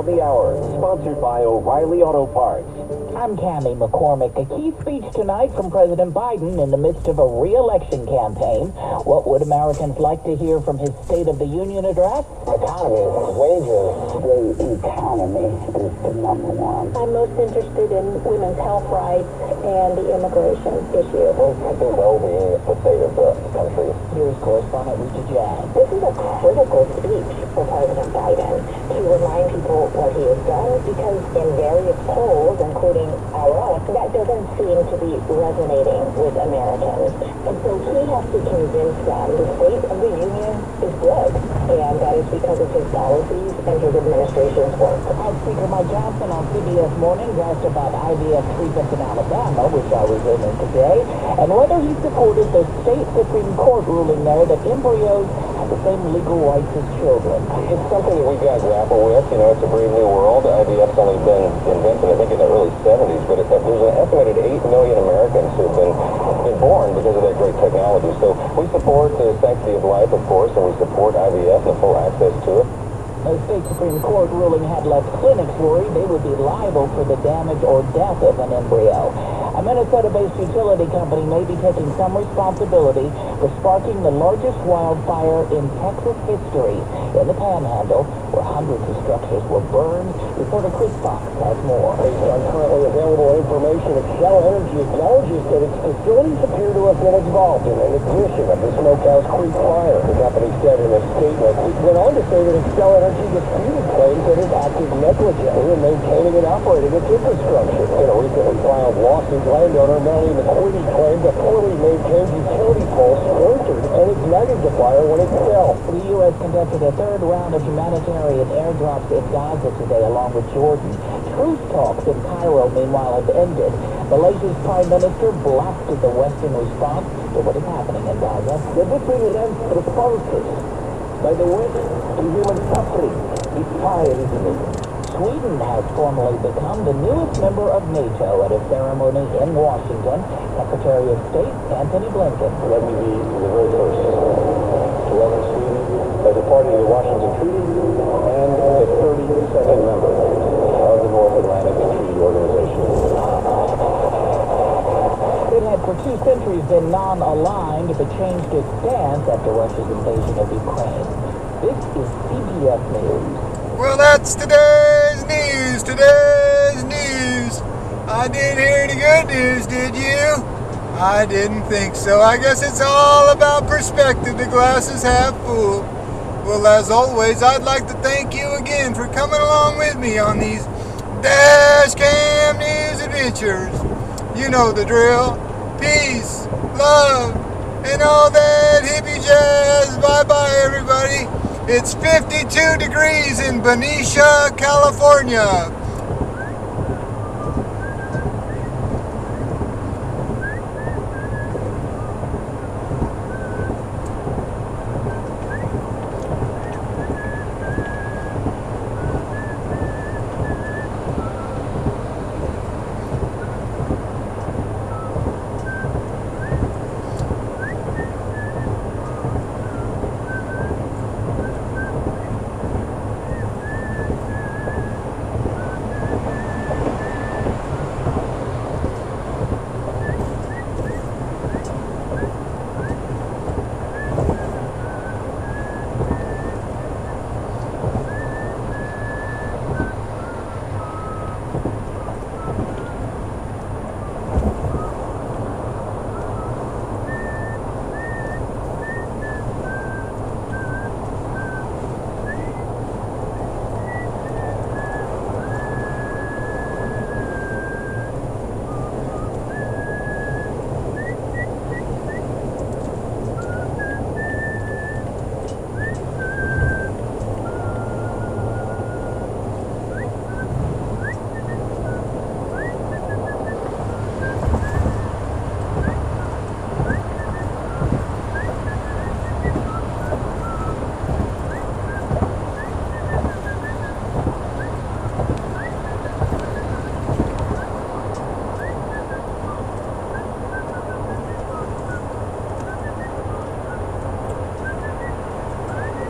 on the Hour, sponsored by O'Reilly Auto Parts. I'm Cammie McCormick. A key speech tonight from President Biden in the midst of a re-election campaign. What would Americans like to hear from his State of the Union address? Economy, wages. The economy is the number one. I'm most interested in women's health rights and the immigration issue. The well-being of the state of the country. Here's correspondent Rita Jan. This is a critical speech for President Biden to remind people what he has done, because in various polls, including our own, that doesn't seem to be resonating with Americans. And so he has to convince them the State of the Union is good, and that is because of his policies and his administration's work. House Speaker Mike Johnson on CBS Mornings asked about IVF treatments in Alabama, which I was in today, and whether he supported the state Supreme Court ruling there that embryos have the same legal rights as children. It's something that we've got to grapple with. You know, it's a brave new world. IVF's only been invented, I think, in the early 70s, but there's an estimated 8 million Americans who've been born because of that great technology. So we support the sanctity of life, of course, and we support IVF and full access to it. The state Supreme Court ruling had left clinics worried they would be liable for the damage or death of an embryo. A Minnesota-based utility company may be taking some responsibility for sparking the largest wildfire in Texas history in the Panhandle, where hundreds of structures were burned. Reporter Chris Fox has more. Based on currently available information, Xcel Energy acknowledges that its facilities appear to have been involved in an ignition of the Smokehouse Creek fire. The company said in a statement, it went on to say that Xcel Energy disputed claims that it acted negligently in maintaining and operating its infrastructure. In a recently filed lawsuit, landowner Melanie McQueen claimed a poorly maintained utility pole splintered and ignited the fire when it fell. The U.S. conducted a third round of humanitarian airdrops in Gaza today, along with Jordan. Truce talks in Cairo, meanwhile, have ended. Malaysia's Prime Minister blasted the Western response to what is happening in Gaza. The different responses by the West to human suffering is fire-ism. Sweden has formally become the newest member of NATO at a ceremony in Washington. Secretary of State Antony Blinken. Let me be the very first to welcome Sweden as a party to the Washington Treaty and as a 32nd member of the North Atlantic Treaty Organization. It had for 2 centuries been non-aligned, but changed its stance after Russia's invasion of Ukraine. This is CBS News. Well, that's today's news. I didn't hear any good news, did you? I didn't think so. I guess it's all about perspective. The glass is half full. Well, as always, I'd like to thank you again for coming along with me on these Dash Cam News adventures. You know the drill. Peace, love, and all that hippie jazz. Bye-bye, everybody. It's 52 degrees in Benicia, California.